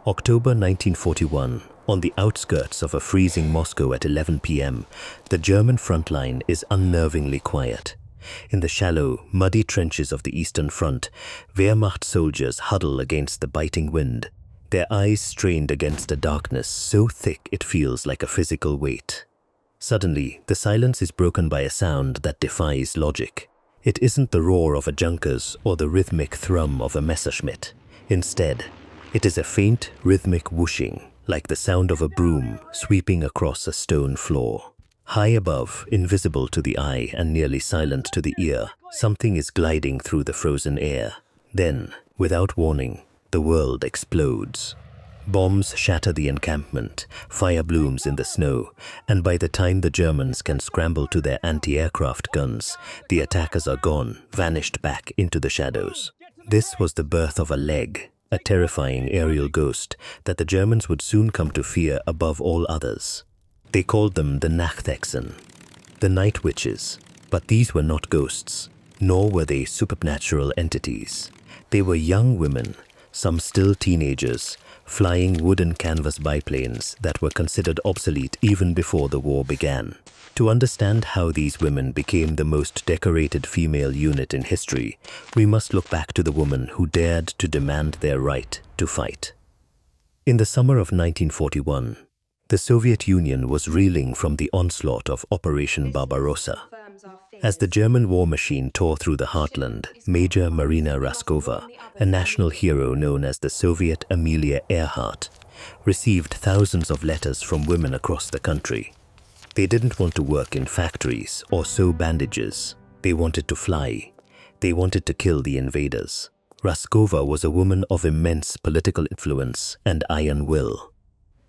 October 1941, on the outskirts of a freezing Moscow at 11 p.m., the German front line is unnervingly quiet. In the shallow, muddy trenches of the Eastern Front, Wehrmacht soldiers huddle against the biting wind, their eyes strained against a darkness so thick it feels like a physical weight. Suddenly, the silence is broken by a sound that defies logic. It isn't the roar of a Junkers or the rhythmic thrum of a Messerschmitt. Instead, it is a faint, rhythmic whooshing, like the sound of a broom sweeping across a stone floor. High above, invisible to the eye and nearly silent to the ear, something is gliding through the frozen air. Then, without warning, the world explodes. Bombs shatter the encampment, fire blooms in the snow, and by the time the Germans can scramble to their anti-aircraft guns, the attackers are gone, vanished back into the shadows. This was the birth of a leg, a terrifying aerial ghost that the Germans would soon come to fear above all others. They called them the Nachthexen, the night witches, but these were not ghosts, nor were they supernatural entities. They were young women, some still teenagers, flying wooden canvas biplanes that were considered obsolete even before the war began. To understand how these women became the most decorated female unit in history, we must look back to the woman who dared to demand their right to fight. In the summer of 1941, the Soviet Union was reeling from the onslaught of Operation Barbarossa. As the German war machine tore through the heartland, Major Marina Raskova, a national hero known as the Soviet Amelia Earhart, received thousands of letters from women across the country. They didn't want to work in factories or sew bandages. They wanted to fly. They wanted to kill the invaders. Raskova was a woman of immense political influence and iron will.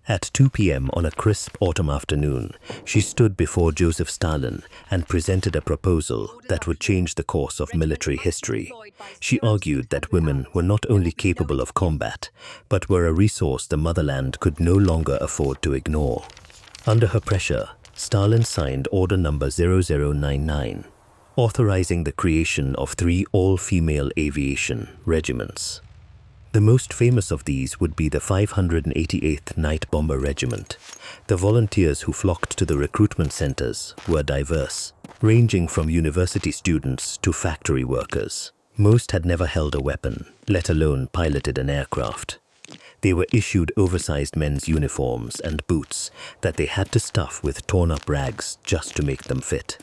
At 2 p.m. on a crisp autumn afternoon, she stood before Joseph Stalin and presented a proposal that would change the course of military history. She argued that women were not only capable of combat, but were a resource the motherland could no longer afford to ignore. Under her pressure, Stalin signed Order Number 0099, authorizing the creation of 3 all-female aviation regiments. The most famous of these would be the 588th Night Bomber Regiment. The volunteers who flocked to the recruitment centers were diverse, ranging from university students to factory workers. Most had never held a weapon, let alone piloted an aircraft. They were issued oversized men's uniforms and boots that they had to stuff with torn-up rags just to make them fit.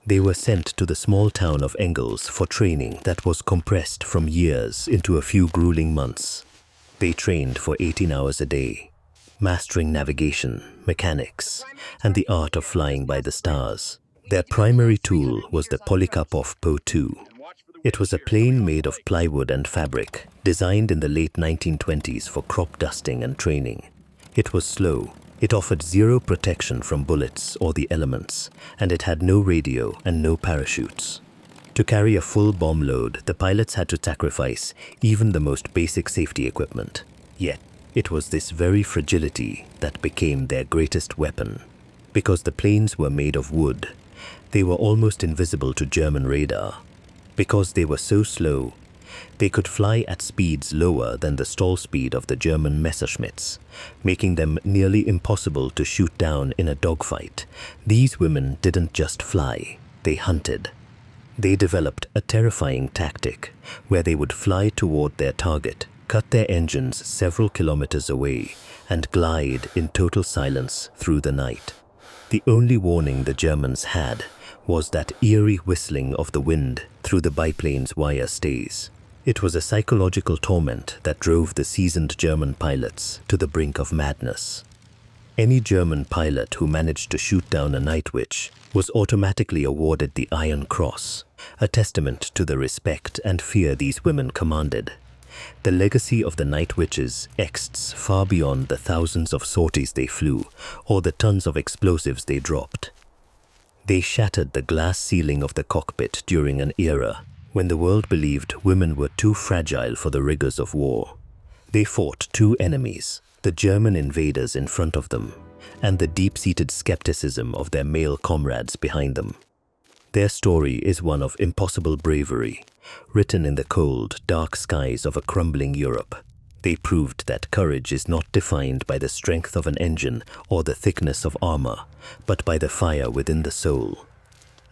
They were sent to the small town of Engels for training that was compressed from years into a few grueling months. They trained for 18 hours a day, mastering navigation, mechanics, and the art of flying by the stars. Their primary tool was the Polikarpov Po-2. It was a plane made of plywood and fabric, designed in the late 1920s for crop dusting and training. It was slow. It offered zero protection from bullets or the elements, and it had no radio and no parachutes. To carry a full bomb load, the pilots had to sacrifice even the most basic safety equipment. Yet, it was this very fragility that became their greatest weapon. Because the planes were made of wood, they were almost invisible to German radar. Because they were so slow, they could fly at speeds lower than the stall speed of the German Messerschmitts, making them nearly impossible to shoot down in a dogfight. These women didn't just fly, they hunted. They developed a terrifying tactic where they would fly toward their target, cut their engines several kilometers away, and glide in total silence through the night. The only warning the Germans had was that eerie whistling of the wind through the biplane's wire stays. It was a psychological torment that drove the seasoned German pilots to the brink of madness. Any German pilot who managed to shoot down a night witch was automatically awarded the Iron Cross, a testament to the respect and fear these women commanded. The legacy of the night witches extends far beyond the thousands of sorties they flew or the tons of explosives they dropped. They shattered the glass ceiling of the cockpit during an era when the world believed women were too fragile for the rigors of war. They fought 2 enemies, the German invaders in front of them, and the deep-seated skepticism of their male comrades behind them. Their story is one of impossible bravery, written in the cold, dark skies of a crumbling Europe. They proved that courage is not defined by the strength of an engine or the thickness of armor, but by the fire within the soul.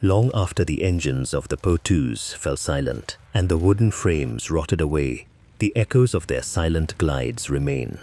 Long after the engines of the Po-2s fell silent and the wooden frames rotted away, the echoes of their silent glides remain.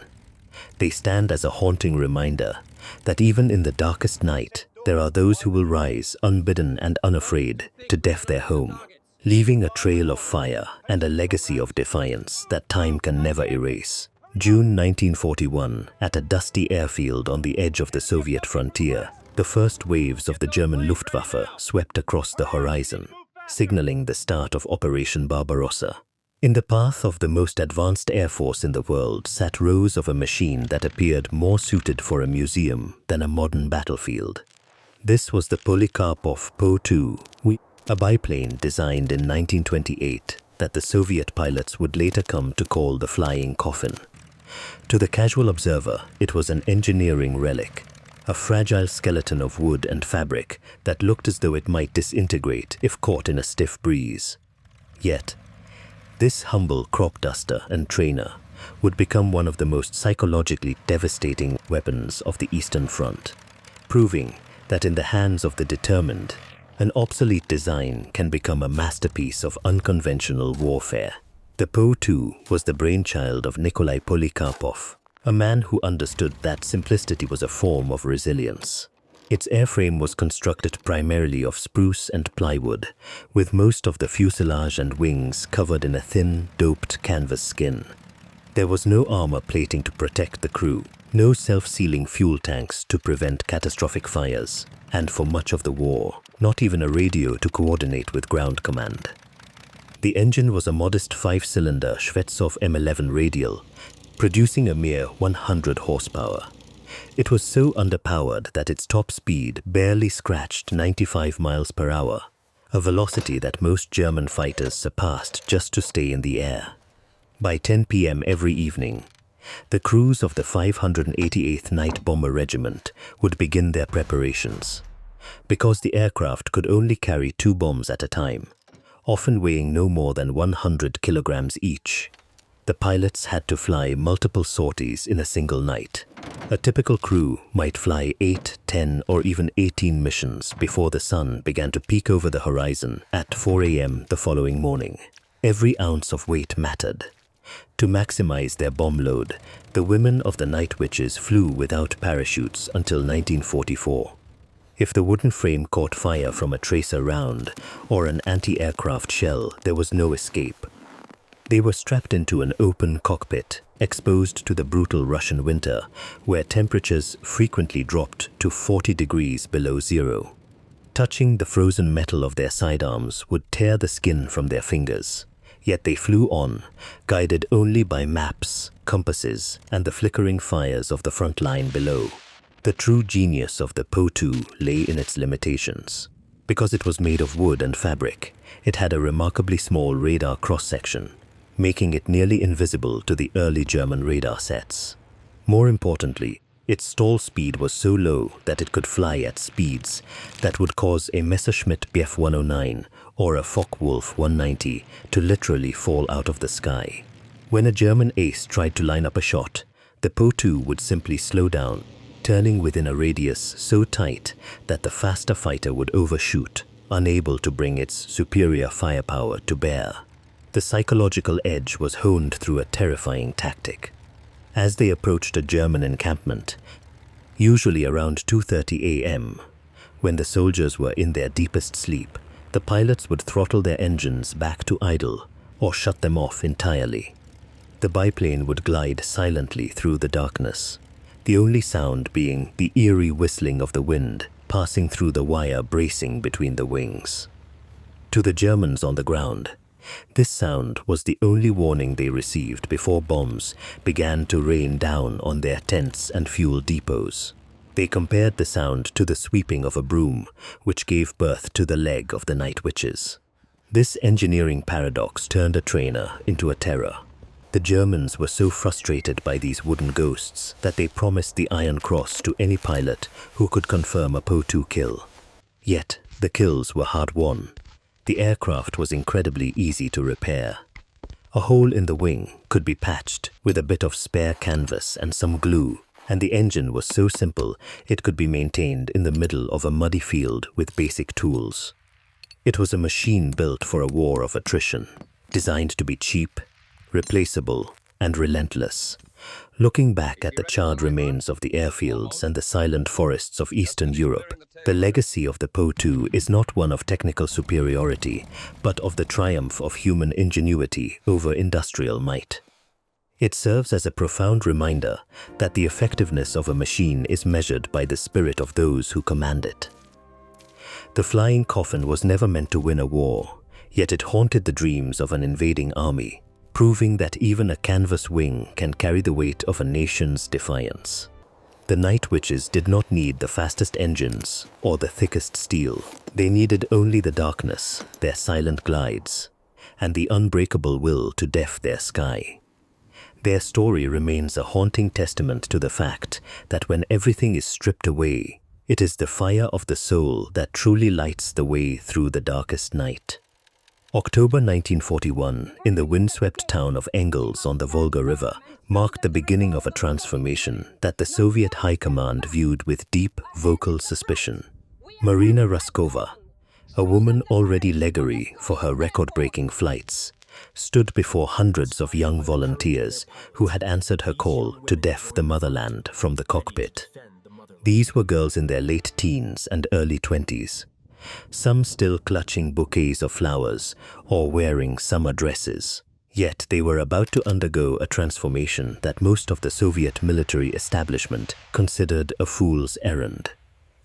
They stand as a haunting reminder that even in the darkest night, there are those who will rise unbidden and unafraid to def their home, leaving a trail of fire and a legacy of defiance that time can never erase. June 1941, at a dusty airfield on the edge of the Soviet frontier, the first waves of the German Luftwaffe swept across the horizon, signaling the start of Operation Barbarossa. In the path of the most advanced air force in the world sat rows of a machine that appeared more suited for a museum than a modern battlefield. This was the Polikarpov Po-2, a biplane designed in 1928 that the Soviet pilots would later come to call the flying coffin. To the casual observer, it was an engineering relic, a fragile skeleton of wood and fabric that looked as though it might disintegrate if caught in a stiff breeze. Yet, this humble crop duster and trainer would become one of the most psychologically devastating weapons of the Eastern Front, proving that in the hands of the determined, an obsolete design can become a masterpiece of unconventional warfare. The Po-2 was the brainchild of Nikolai Polikarpov, a man who understood that simplicity was a form of resilience. Its airframe was constructed primarily of spruce and plywood, with most of the fuselage and wings covered in a thin, doped canvas skin. There was no armor plating to protect the crew, no self-sealing fuel tanks to prevent catastrophic fires, and for much of the war, not even a radio to coordinate with ground command. The engine was a modest 5-cylinder Shvetsov M11 radial, producing a mere 100 horsepower. It was so underpowered that its top speed barely scratched 95 miles per hour, a velocity that most German fighters surpassed just to stay in the air. By 10 p.m. every evening, the crews of the 588th Night Bomber Regiment would begin their preparations. Because the aircraft could only carry 2 bombs at a time, often weighing no more than 100 kilograms each, the pilots had to fly multiple sorties in a single night. A typical crew might fly 8, 10, or even 18 missions before the sun began to peek over the horizon at 4 a.m. the following morning. Every ounce of weight mattered. To maximize their bomb load, the women of the Night Witches flew without parachutes until 1944. If the wooden frame caught fire from a tracer round or an anti-aircraft shell, there was no escape. They were strapped into an open cockpit, exposed to the brutal Russian winter, where temperatures frequently dropped to 40 degrees below zero. Touching the frozen metal of their sidearms would tear the skin from their fingers. Yet they flew on, guided only by maps, compasses, and the flickering fires of the front line below. The true genius of the Po-2 lay in its limitations. Because it was made of wood and fabric, it had a remarkably small radar cross-section, making it nearly invisible to the early German radar sets. More importantly, its stall speed was so low that it could fly at speeds that would cause a Messerschmitt Bf 109 or a Focke-Wulf 190 to literally fall out of the sky. When a German ace tried to line up a shot, the Po-2 would simply slow down, turning within a radius so tight that the faster fighter would overshoot, unable to bring its superior firepower to bear. The psychological edge was honed through a terrifying tactic. As they approached a German encampment, usually around 2:30 a.m., when the soldiers were in their deepest sleep, the pilots would throttle their engines back to idle or shut them off entirely. The biplane would glide silently through the darkness, the only sound being the eerie whistling of the wind passing through the wire bracing between the wings. To the Germans on the ground, this sound was the only warning they received before bombs began to rain down on their tents and fuel depots. They compared the sound to the sweeping of a broom, which gave birth to the leg of the Night Witches. This engineering paradox turned a trainer into a terror. The Germans were so frustrated by these wooden ghosts that they promised the Iron Cross to any pilot who could confirm a Po-2 kill. Yet, the kills were hard won. The aircraft was incredibly easy to repair. A hole in the wing could be patched with a bit of spare canvas and some glue, and the engine was so simple it could be maintained in the middle of a muddy field with basic tools. It was a machine built for a war of attrition, designed to be cheap, replaceable, and relentless. Looking back at the charred remains of the airfields and the silent forests of Eastern Europe, the legacy of the Po-2 is not one of technical superiority, but of the triumph of human ingenuity over industrial might. It serves as a profound reminder that the effectiveness of a machine is measured by the spirit of those who command it. The flying coffin was never meant to win a war, yet it haunted the dreams of an invading army, proving that even a canvas wing can carry the weight of a nation's defiance. The Night Witches did not need the fastest engines or the thickest steel. They needed only the darkness, their silent glides, and the unbreakable will to def their sky. Their story remains a haunting testament to the fact that when everything is stripped away, it is the fire of the soul that truly lights the way through the darkest night. October 1941, in the windswept town of Engels on the Volga River, marked the beginning of a transformation that the Soviet High Command viewed with deep vocal suspicion. Marina Raskova, a woman already legary for her record-breaking flights, stood before hundreds of young volunteers who had answered her call to def the motherland from the cockpit. These were girls in their late teens and early 20s. Some still clutching bouquets of flowers or wearing summer dresses. Yet they were about to undergo a transformation that most of the Soviet military establishment considered a fool's errand.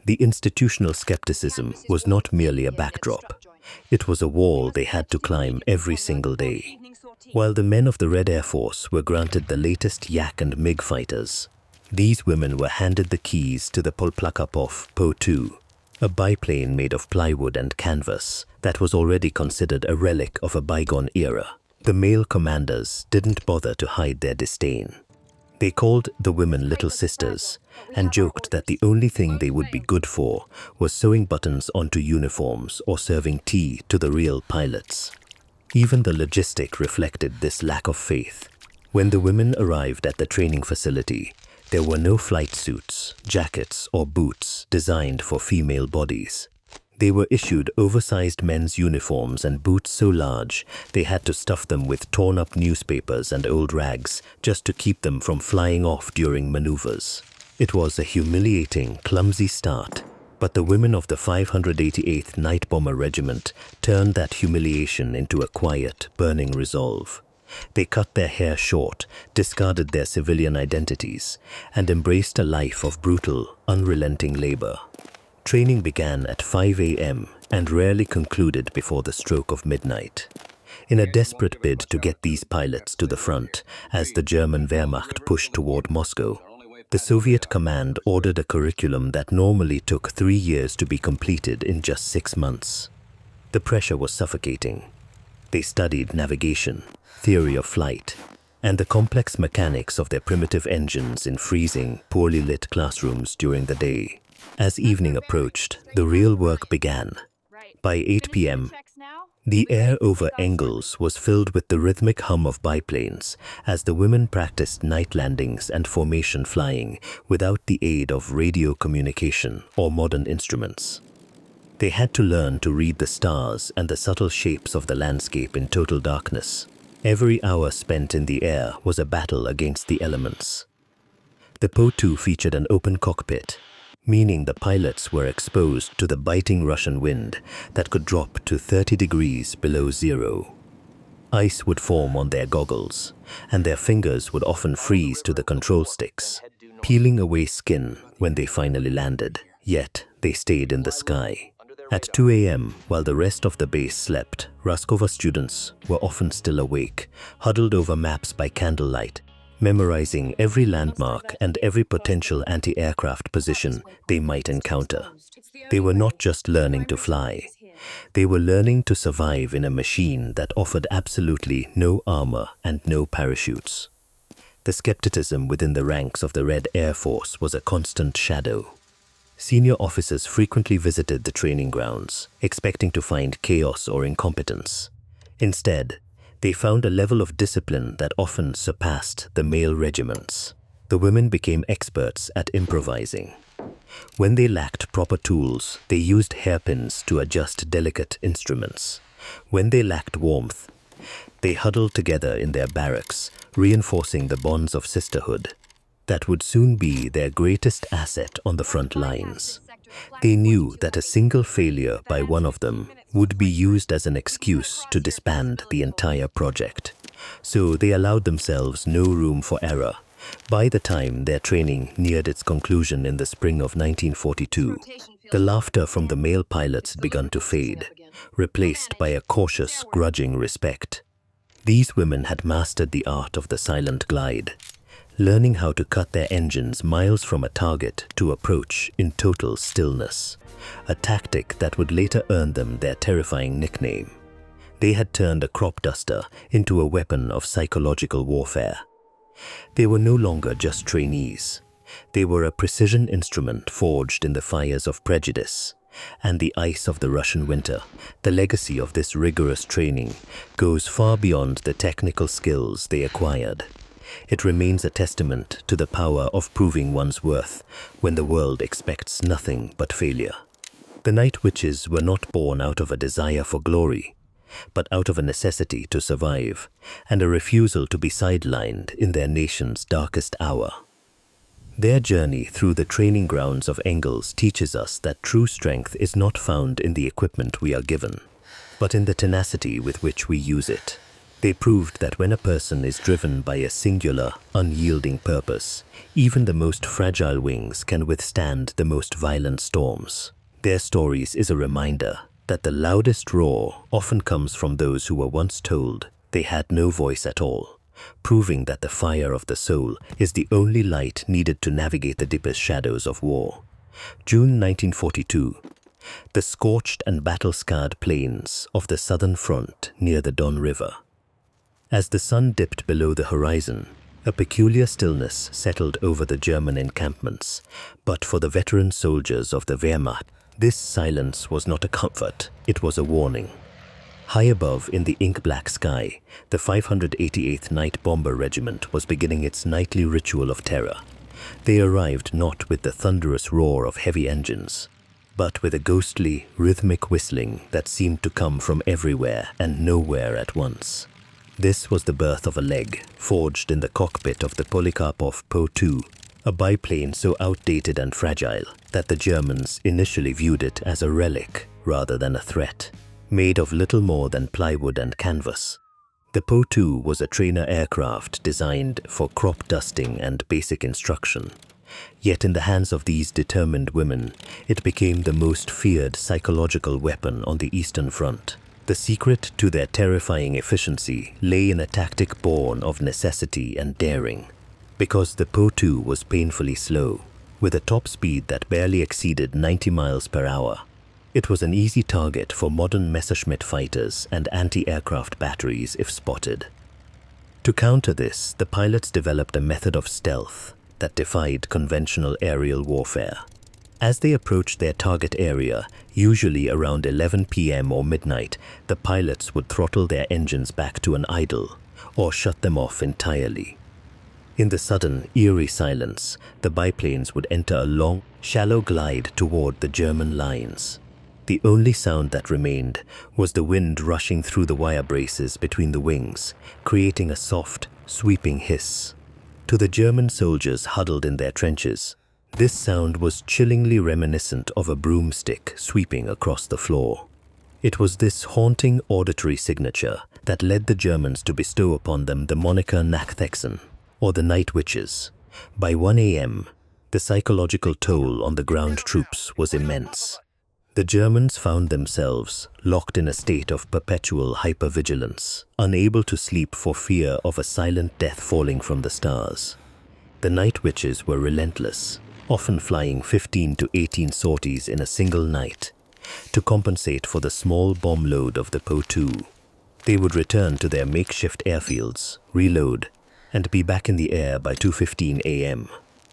The institutional skepticism was not merely a backdrop. It was a wall they had to climb every single day. While the men of the Red Air Force were granted the latest Yak and MiG fighters, these women were handed the keys to the Polplakapov Po-2, a biplane made of plywood and canvas that was already considered a relic of a bygone era. The male commanders didn't bother to hide their disdain. They called the women little sisters and joked that the only thing they would be good for was sewing buttons onto uniforms or serving tea to the real pilots. Even the logistic reflected this lack of faith. When the women arrived at the training facility, there were no flight suits, jackets, or boots designed for female bodies. They were issued oversized men's uniforms and boots so large they had to stuff them with torn-up newspapers and old rags just to keep them from flying off during maneuvers. It was a humiliating, clumsy start, but the women of the 588th Night Bomber Regiment turned that humiliation into a quiet, burning resolve. They cut their hair short, discarded their civilian identities, and embraced a life of brutal, unrelenting labor. Training began at 5 a.m. and rarely concluded before the stroke of midnight. In a desperate bid to get these pilots to the front as the German Wehrmacht pushed toward Moscow, the Soviet command ordered a curriculum that normally took 3 years to be completed in just 6 months. The pressure was suffocating. They studied navigation, theory of flight, and the complex mechanics of their primitive engines in freezing, poorly lit classrooms during the day. As evening approached, the real work began. By 8 p.m., the air over Engels was filled with the rhythmic hum of biplanes as the women practiced night landings and formation flying without the aid of radio communication or modern instruments. They had to learn to read the stars and the subtle shapes of the landscape in total darkness. Every hour spent in the air was a battle against the elements. The Po-2 featured an open cockpit, meaning the pilots were exposed to the biting Russian wind that could drop to 30 degrees below zero. Ice would form on their goggles, and their fingers would often freeze to the control sticks, peeling away skin when they finally landed. Yet they stayed in the sky. At 2 a.m., while the rest of the base slept, Raskova students were often still awake, huddled over maps by candlelight, memorizing every landmark and every potential anti-aircraft position they might encounter. They were not just learning to fly. They were learning to survive in a machine that offered absolutely no armor and no parachutes. The skepticism within the ranks of the Red Air Force was a constant shadow. Senior officers frequently visited the training grounds, expecting to find chaos or incompetence. Instead, They found a level of discipline that often surpassed the male regiments. The women became experts at improvising. When they lacked proper tools, they used hairpins to adjust delicate instruments. When they lacked warmth, they huddled together in their barracks, reinforcing the bonds of sisterhood that would soon be their greatest asset on the front lines. They knew that a single failure by one of them would be used as an excuse to disband the entire project. So they allowed themselves no room for error. By the time their training neared its conclusion in the spring of 1942, the laughter from the male pilots had begun to fade, replaced by a cautious, grudging respect. These women had mastered the art of the silent glide, learning how to cut their engines miles from a target to approach in total stillness, a tactic that would later earn them their terrifying nickname. They had turned a crop duster into a weapon of psychological warfare. They were no longer just trainees. They were a precision instrument forged in the fires of prejudice and the ice of the Russian winter. The legacy of this rigorous training goes far beyond the technical skills they acquired. It remains a testament to the power of proving one's worth when the world expects nothing but failure. The night witches were not born out of a desire for glory, but out of a necessity to survive and a refusal to be sidelined in their nation's darkest hour. Their journey through the training grounds of Engels teaches us that true strength is not found in the equipment we are given, but in the tenacity with which we use it. They proved that when a person is driven by a singular, unyielding purpose, even the most fragile wings can withstand the most violent storms. Their stories is a reminder that the loudest roar often comes from those who were once told they had no voice at all, proving that the fire of the soul is the only light needed to navigate the deepest shadows of war. June 1942. The scorched and battle-scarred plains of the southern front near the Don River. As the sun dipped below the horizon, a peculiar stillness settled over the German encampments, but for the veteran soldiers of the Wehrmacht, this silence was not a comfort, it was a warning. High above in the ink-black sky, the 588th Night Bomber Regiment was beginning its nightly ritual of terror. They arrived not with the thunderous roar of heavy engines, but with a ghostly, rhythmic whistling that seemed to come from everywhere and nowhere at once. This was the birth of a leg, forged in the cockpit of the Polikarpov Po-2, a biplane so outdated and fragile that the Germans initially viewed it as a relic rather than a threat. Made of little more than plywood and canvas, the Po-2 was a trainer aircraft designed for crop dusting and basic instruction. Yet in the hands of these determined women, it became the most feared psychological weapon on the Eastern Front. The secret to their terrifying efficiency lay in a tactic born of necessity and daring. Because the Po-2 was painfully slow, with a top speed that barely exceeded 90 miles per hour, it was an easy target for modern Messerschmitt fighters and anti-aircraft batteries if spotted. To counter this, the pilots developed a method of stealth that defied conventional aerial warfare. As they approached their target area, usually around 11 p.m. or midnight, the pilots would throttle their engines back to an idle or shut them off entirely. In the sudden, eerie silence, the biplanes would enter a long, shallow glide toward the German lines. The only sound that remained was the wind rushing through the wire braces between the wings, creating a soft, sweeping hiss. To the German soldiers huddled in their trenches, this sound was chillingly reminiscent of a broomstick sweeping across the floor. It was this haunting auditory signature that led the Germans to bestow upon them the moniker Nachthexen, or the Night Witches. By 1 a.m., the psychological toll on the ground troops was immense. The Germans found themselves locked in a state of perpetual hypervigilance, unable to sleep for fear of a silent death falling from the stars. The Night Witches were relentless, often flying 15 to 18 sorties in a single night. To compensate for the small bomb load of the Po-2, they would return to their makeshift airfields, reload, and be back in the air by 2:15 a.m.,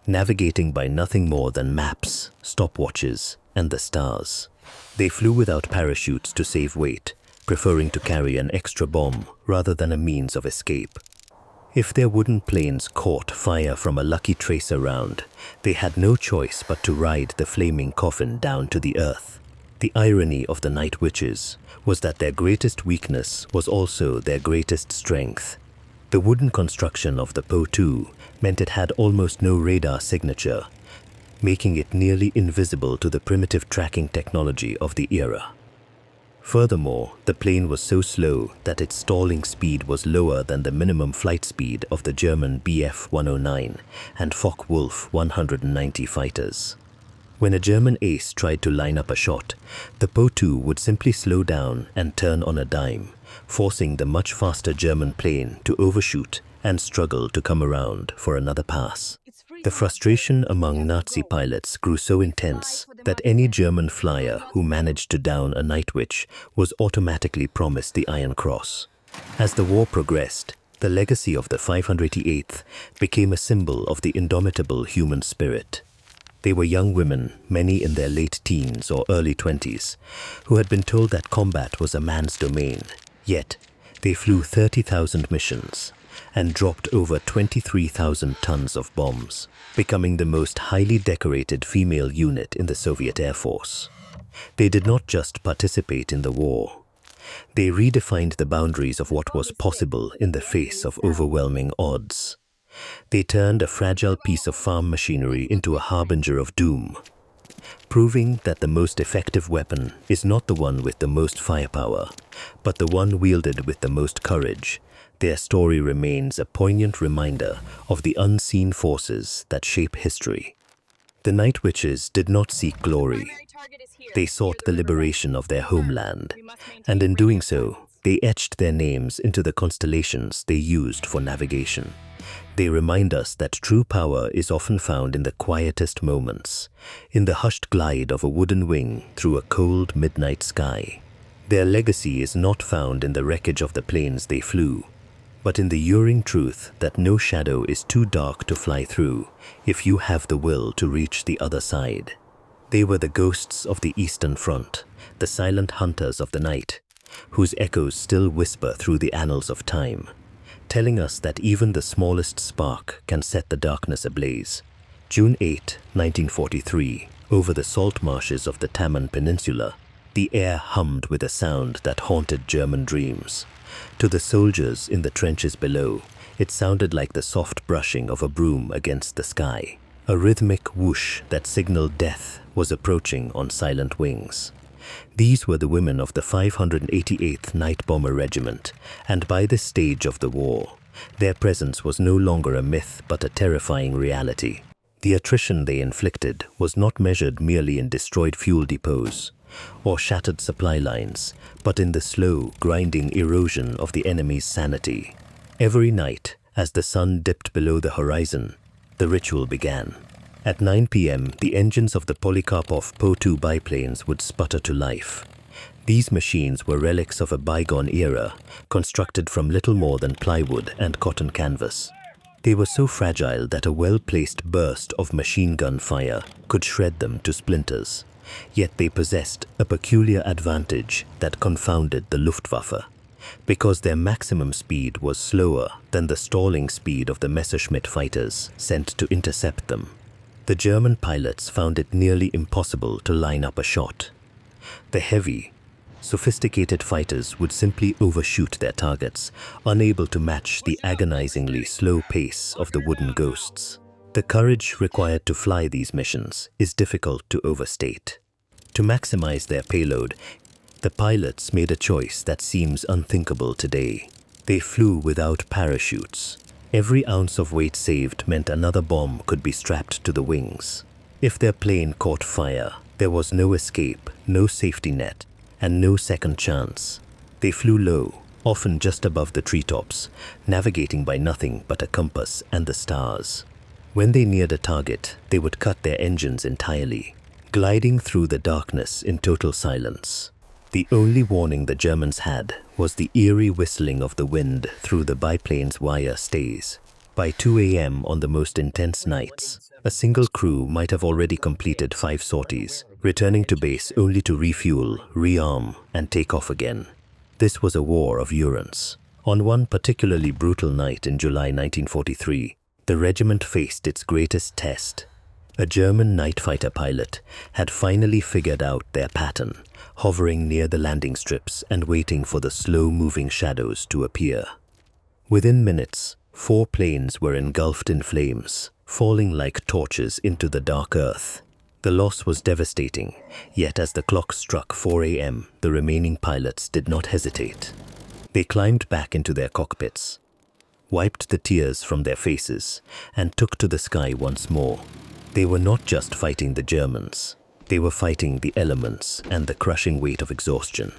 navigating by nothing more than maps, stopwatches, and the stars. They flew without parachutes to save weight, preferring to carry an extra bomb rather than a means of escape. If their wooden planes caught fire from a lucky tracer round, they had no choice but to ride the flaming coffin down to the earth. The irony of the night witches was that their greatest weakness was also their greatest strength. The wooden construction of the Po-2 meant it had almost no radar signature, making it nearly invisible to the primitive tracking technology of the era. Furthermore, the plane was so slow that its stalling speed was lower than the minimum flight speed of the German Bf-109 and Focke-Wulf 190 fighters. When a German ace tried to line up a shot, the Po-2 would simply slow down and turn on a dime, forcing the much faster German plane to overshoot and struggle to come around for another pass. The frustration among Nazi pilots grew so intense that any German flyer who managed to down a night witch was automatically promised the Iron Cross. As the war progressed, the legacy of the 588th became a symbol of the indomitable human spirit. They were young women, many in their late teens or early 20s, who had been told that combat was a man's domain. Yet, they flew 30,000 missions and dropped over 23,000 tons of bombs, becoming the most highly decorated female unit in the Soviet Air Force. They did not just participate in the war. They redefined the boundaries of what was possible in the face of overwhelming odds. They turned a fragile piece of farm machinery into a harbinger of doom, proving that the most effective weapon is not the one with the most firepower, but the one wielded with the most courage. Their story remains a poignant reminder of the unseen forces that shape history. The Night Witches did not seek glory. They sought the liberation of their homeland, and in doing so, they etched their names into the constellations they used for navigation. They remind us that true power is often found in the quietest moments, in the hushed glide of a wooden wing through a cold midnight sky. Their legacy is not found in the wreckage of the planes they flew, but in the uring truth that no shadow is too dark to fly through if you have the will to reach the other side. They were the ghosts of the Eastern Front, the silent hunters of the night, whose echoes still whisper through the annals of time, telling us that even the smallest spark can set the darkness ablaze. June 8, 1943, over the salt marshes of the Taman Peninsula, the air hummed with a sound that haunted German dreams. To the soldiers in the trenches below, it sounded like the soft brushing of a broom against the sky, a rhythmic whoosh that signaled death was approaching on silent wings. These were the women of the 588th Night Bomber Regiment, and by this stage of the war, their presence was no longer a myth but a terrifying reality. The attrition they inflicted was not measured merely in destroyed fuel depots or shattered supply lines, but in the slow, grinding erosion of the enemy's sanity. Every night, as the sun dipped below the horizon, the ritual began. At 9 p.m., the engines of the Polikarpov Po-2 biplanes would sputter to life. These machines were relics of a bygone era, constructed from little more than plywood and cotton canvas. They were so fragile that a well-placed burst of machine gun fire could shred them to splinters. Yet they possessed a peculiar advantage that confounded the Luftwaffe, because their maximum speed was slower than the stalling speed of the Messerschmitt fighters sent to intercept them. The German pilots found it nearly impossible to line up a shot. The heavy, sophisticated fighters would simply overshoot their targets, unable to match the agonizingly slow pace of the wooden ghosts. The courage required to fly these missions is difficult to overstate. To maximize their payload, the pilots made a choice that seems unthinkable today. They flew without parachutes. Every ounce of weight saved meant another bomb could be strapped to the wings. If their plane caught fire, there was no escape, no safety net, and no second chance. They flew low, often just above the treetops, navigating by nothing but a compass and the stars. When they neared a target, they would cut their engines entirely, gliding through the darkness in total silence. The only warning the Germans had was the eerie whistling of the wind through the biplane's wire stays. By 2 a.m. on the most intense nights, a single crew might have already completed 5 sorties, returning to base only to refuel, rearm, and take off again. This was a war of urines. On one particularly brutal night in July 1943, the regiment faced its greatest test. A German night fighter pilot had finally figured out their pattern, hovering near the landing strips and waiting for the slow-moving shadows to appear. Within minutes, 4 planes were engulfed in flames, falling like torches into the dark earth. The loss was devastating, yet as the clock struck 4 a.m., the remaining pilots did not hesitate. They climbed back into their cockpits, wiped the tears from their faces, and took to the sky once more. They were not just fighting the Germans. They were fighting the elements and the crushing weight of exhaustion.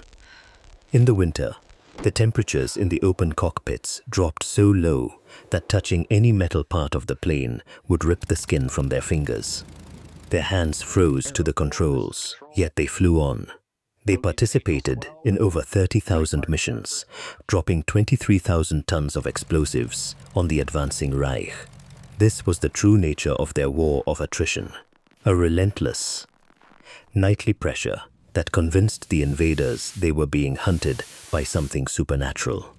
In the winter, the temperatures in the open cockpits dropped so low that touching any metal part of the plane would rip the skin from their fingers. Their hands froze to the controls, yet they flew on. They participated in over 30,000 missions, dropping 23,000 tons of explosives on the advancing Reich. This was the true nature of their war of attrition, a relentless, nightly pressure that convinced the invaders they were being hunted by something supernatural.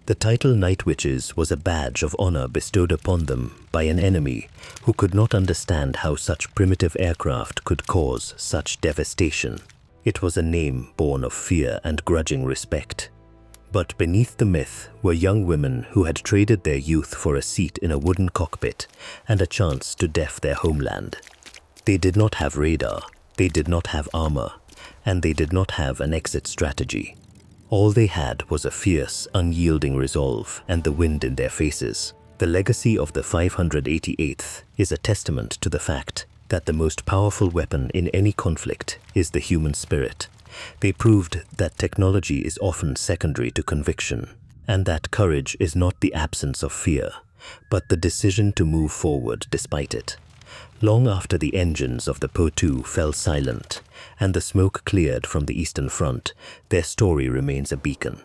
The title Night Witches was a badge of honor bestowed upon them by an enemy who could not understand how such primitive aircraft could cause such devastation. It was a name born of fear and grudging respect. But beneath the myth were young women who had traded their youth for a seat in a wooden cockpit and a chance to def their homeland. They did not have radar, they did not have armor, and they did not have an exit strategy. All they had was a fierce, unyielding resolve and the wind in their faces. The legacy of the 588th is a testament to the fact that the most powerful weapon in any conflict is the human spirit. They proved that technology is often secondary to conviction, and that courage is not the absence of fear, but the decision to move forward despite it. Long after the engines of the Po-2 fell silent and the smoke cleared from the Eastern Front, their story remains a beacon.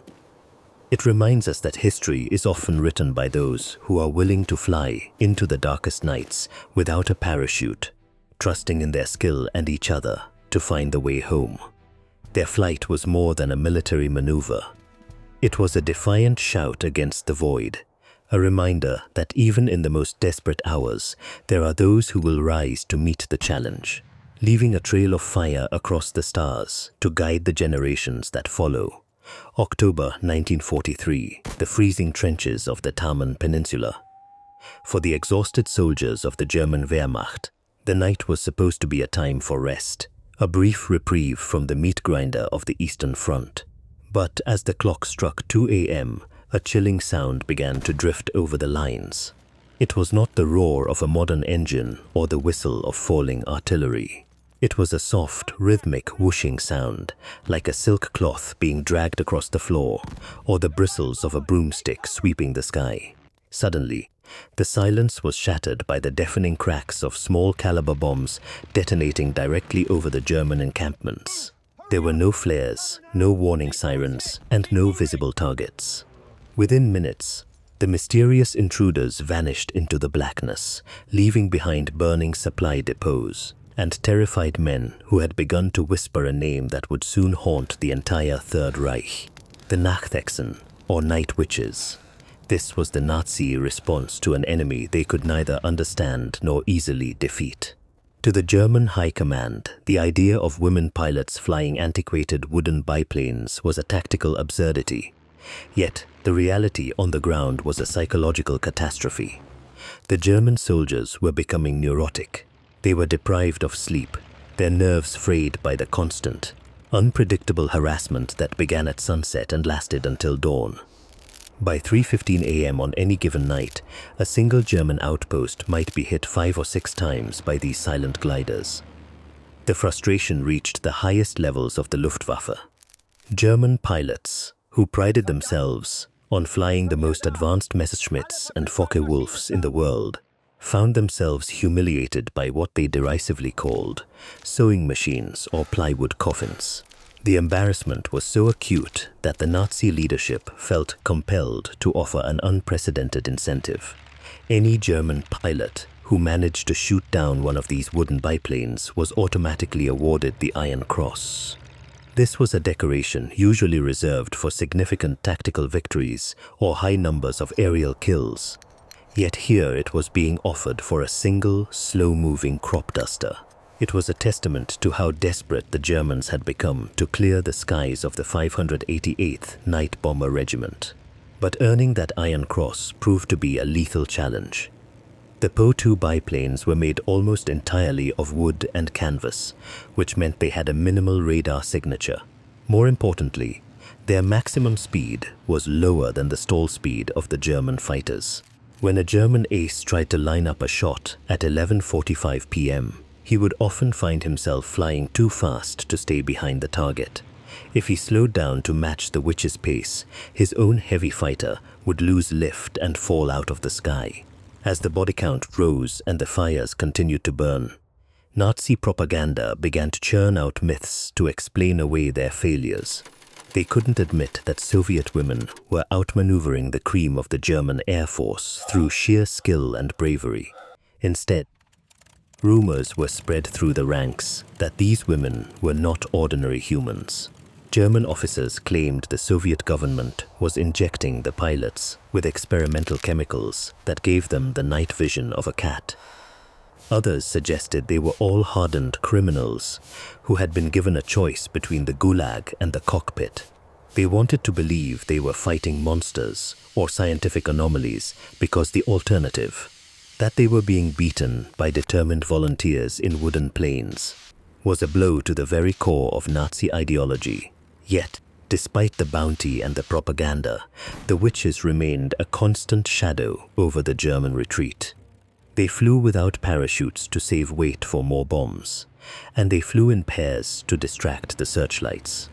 It reminds us that history is often written by those who are willing to fly into the darkest nights without a parachute, trusting in their skill and each other to find the way home. Their flight was more than a military maneuver. It was a defiant shout against the void, a reminder that even in the most desperate hours, there are those who will rise to meet the challenge, leaving a trail of fire across the stars to guide the generations that follow. October 1943, the freezing trenches of the Taman Peninsula. For the exhausted soldiers of the German Wehrmacht, the night was supposed to be a time for rest, a brief reprieve from the meat grinder of the Eastern Front. But as the clock struck 2 a.m., a chilling sound began to drift over the lines. It was not the roar of a modern engine or the whistle of falling artillery. It was a soft, rhythmic whooshing sound, like a silk cloth being dragged across the floor, or the bristles of a broomstick sweeping the sky. Suddenly, the silence was shattered by the deafening cracks of small-caliber bombs detonating directly over the German encampments. There were no flares, no warning sirens, and no visible targets. Within minutes, the mysterious intruders vanished into the blackness, leaving behind burning supply depots and terrified men who had begun to whisper a name that would soon haunt the entire Third Reich: the Nachthexen, or Night Witches. This was the Nazi response to an enemy they could neither understand nor easily defeat. To the German High Command, the idea of women pilots flying antiquated wooden biplanes was a tactical absurdity. Yet, the reality on the ground was a psychological catastrophe. The German soldiers were becoming neurotic. They were deprived of sleep, their nerves frayed by the constant, unpredictable harassment that began at sunset and lasted until dawn. By 3:15 a.m. on any given night, a single German outpost might be hit 5 or 6 times by these silent gliders. The frustration reached the highest levels of the Luftwaffe. German pilots, who prided themselves on flying the most advanced Messerschmitts and Focke-Wulfs in the world, found themselves humiliated by what they derisively called sewing machines or plywood coffins. The embarrassment was so acute that the Nazi leadership felt compelled to offer an unprecedented incentive. Any German pilot who managed to shoot down one of these wooden biplanes was automatically awarded the Iron Cross. This was a decoration usually reserved for significant tactical victories or high numbers of aerial kills. Yet here it was being offered for a single, slow-moving crop duster. It was a testament to how desperate the Germans had become to clear the skies of the 588th Night Bomber Regiment. But earning that Iron Cross proved to be a lethal challenge. The Po-2 biplanes were made almost entirely of wood and canvas, which meant they had a minimal radar signature. More importantly, their maximum speed was lower than the stall speed of the German fighters. When a German ace tried to line up a shot at 11:45 p.m., he would often find himself flying too fast to stay behind the target. If he slowed down to match the witch's pace, his own heavy fighter would lose lift and fall out of the sky. As the body count rose and the fires continued to burn, Nazi propaganda began to churn out myths to explain away their failures. They couldn't admit that Soviet women were outmaneuvering the cream of the German Air Force through sheer skill and bravery. Instead, rumors were spread through the ranks that these women were not ordinary humans. German officers claimed the Soviet government was injecting the pilots with experimental chemicals that gave them the night vision of a cat. Others suggested they were all hardened criminals who had been given a choice between the gulag and the cockpit. They wanted to believe they were fighting monsters or scientific anomalies because the alternative, that they were being beaten by determined volunteers in wooden planes, was a blow to the very core of Nazi ideology. Yet, despite the bounty and the propaganda, the witches remained a constant shadow over the German retreat. They flew without parachutes to save weight for more bombs, and they flew in pairs to distract the searchlights.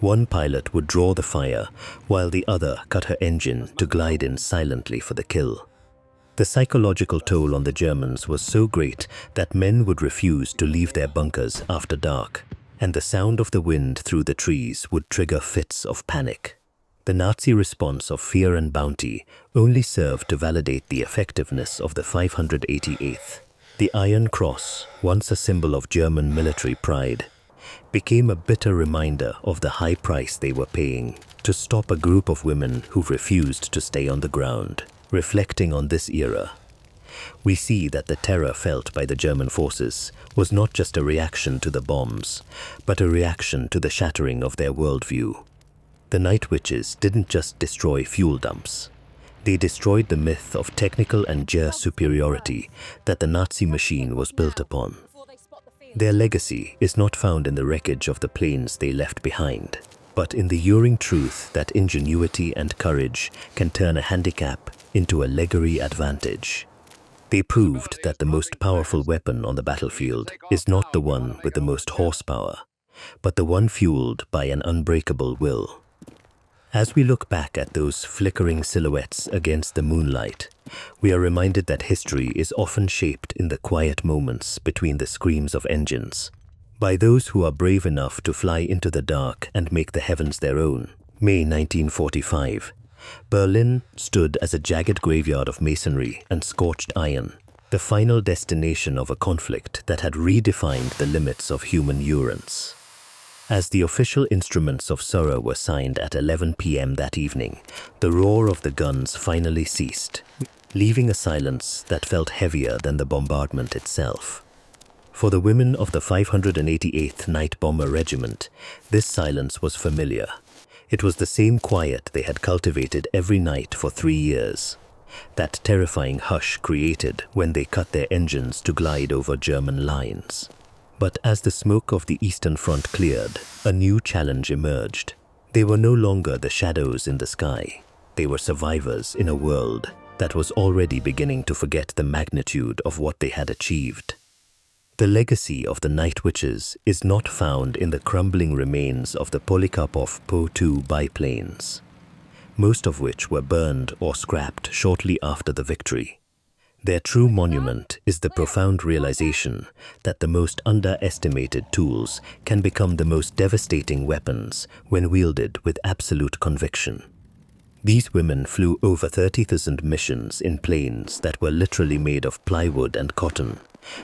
One pilot would draw the fire, while the other cut her engine to glide in silently for the kill. The psychological toll on the Germans was so great that men would refuse to leave their bunkers after dark, and the sound of the wind through the trees would trigger fits of panic. The Nazi response of fear and bounty only served to validate the effectiveness of the 588th. The Iron Cross, once a symbol of German military pride, became a bitter reminder of the high price they were paying to stop a group of women who refused to stay on the ground. Reflecting on this era, we see that the terror felt by the German forces was not just a reaction to the bombs, but a reaction to the shattering of their worldview. The Night Witches didn't just destroy fuel dumps. They destroyed the myth of technical and geo superiority that the Nazi machine was built upon. Their legacy is not found in the wreckage of the planes they left behind, but in the enduring truth that ingenuity and courage can turn a handicap into a legary advantage. They proved that the most powerful weapon on the battlefield is not the one with the most horsepower, but the one fueled by an unbreakable will. As we look back at those flickering silhouettes against the moonlight, we are reminded that history is often shaped in the quiet moments between the screams of engines, by those who are brave enough to fly into the dark and make the heavens their own. May 1945. Berlin stood as a jagged graveyard of masonry and scorched iron, the final destination of a conflict that had redefined the limits of human endurance. As the official instruments of sorrow were signed at 11 p.m. that evening, the roar of the guns finally ceased, leaving a silence that felt heavier than the bombardment itself. For the women of the 588th Night Bomber Regiment, this silence was familiar. It was the same quiet they had cultivated every night for 3 years, that terrifying hush created when they cut their engines to glide over German lines. But as the smoke of the Eastern Front cleared, a new challenge emerged. They were no longer the shadows in the sky. They were survivors in a world that was already beginning to forget the magnitude of what they had achieved. The legacy of the Night Witches is not found in the crumbling remains of the Polikarpov Po-2 biplanes, most of which were burned or scrapped shortly after the victory. Their true monument is the profound realization that the most underestimated tools can become the most devastating weapons when wielded with absolute conviction. These women flew over 30,000 missions in planes that were literally made of plywood and cotton,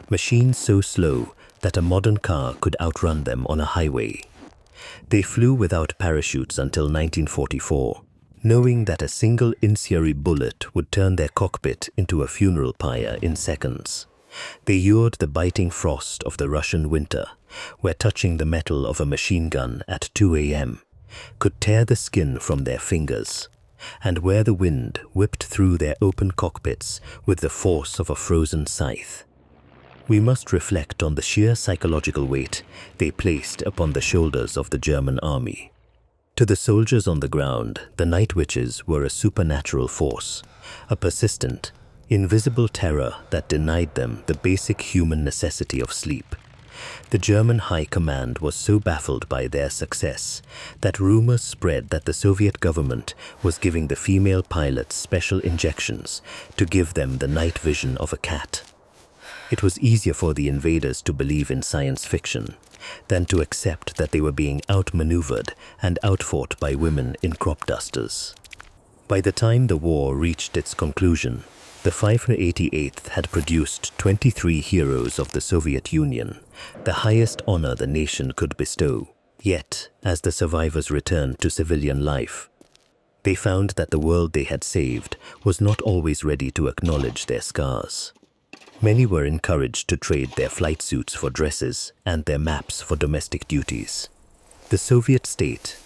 machines so slow that a modern car could outrun them on a highway. They flew without parachutes until 1944, knowing that a single incendiary bullet would turn their cockpit into a funeral pyre in seconds. They endured the biting frost of the Russian winter, where touching the metal of a machine gun at 2 a.m. could tear the skin from their fingers, and where the wind whipped through their open cockpits with the force of a frozen scythe. We must reflect on the sheer psychological weight they placed upon the shoulders of the German army. To the soldiers on the ground, the night witches were a supernatural force, a persistent, invisible terror that denied them the basic human necessity of sleep. The German High Command was so baffled by their success that rumors spread that the Soviet government was giving the female pilots special injections to give them the night vision of a cat. It was easier for the invaders to believe in science fiction than to accept that they were being outmaneuvered and outfought by women in crop dusters. By the time the war reached its conclusion, the 588th had produced 23 heroes of the Soviet Union, the highest honor the nation could bestow. Yet, as the survivors returned to civilian life, they found that the world they had saved was not always ready to acknowledge their scars. Many were encouraged to trade their flight suits for dresses and their maps for domestic duties. The Soviet state,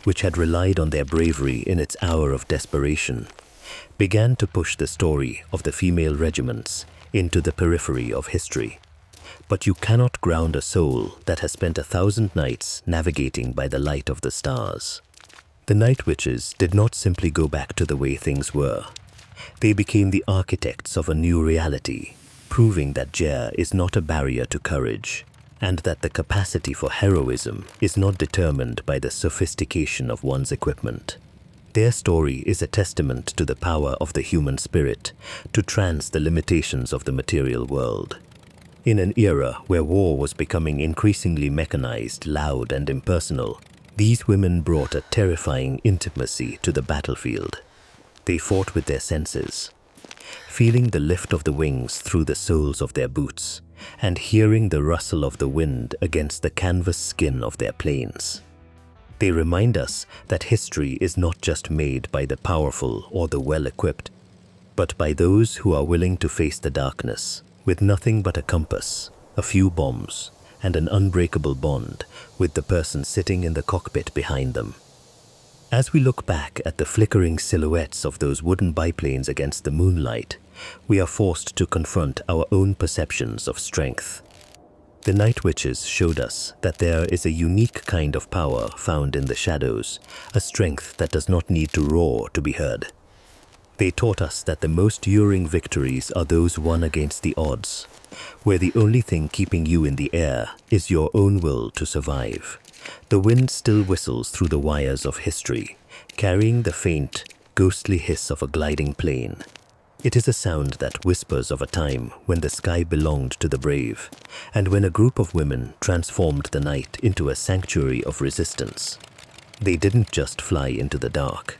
which had relied on their bravery in its hour of desperation, began to push the story of the female regiments into the periphery of history. But you cannot ground a soul that has spent 1,000 nights navigating by the light of the stars. The night witches did not simply go back to the way things were. They became the architects of a new reality, proving that Jer is not a barrier to courage, and that the capacity for heroism is not determined by the sophistication of one's equipment. Their story is a testament to the power of the human spirit to trance the limitations of the material world. In an era where war was becoming increasingly mechanized, loud, and impersonal, these women brought a terrifying intimacy to the battlefield. They fought with their senses, feeling the lift of the wings through the soles of their boots and hearing the rustle of the wind against the canvas skin of their planes. They remind us that history is not just made by the powerful or the well-equipped, but by those who are willing to face the darkness with nothing but a compass, a few bombs, and an unbreakable bond with the person sitting in the cockpit behind them. As we look back at the flickering silhouettes of those wooden biplanes against the moonlight, we are forced to confront our own perceptions of strength. The night witches showed us that there is a unique kind of power found in the shadows, a strength that does not need to roar to be heard. They taught us that the most enduring victories are those won against the odds, where the only thing keeping you in the air is your own will to survive. The wind still whistles through the wires of history, carrying the faint, ghostly hiss of a gliding plane. It is a sound that whispers of a time when the sky belonged to the brave, and when a group of women transformed the night into a sanctuary of resistance. They didn't just fly into the dark.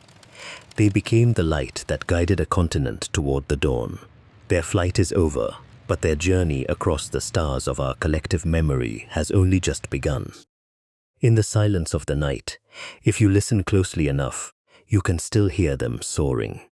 They became the light that guided a continent toward the dawn. Their flight is over, but their journey across the stars of our collective memory has only just begun. In the silence of the night, if you listen closely enough, you can still hear them soaring.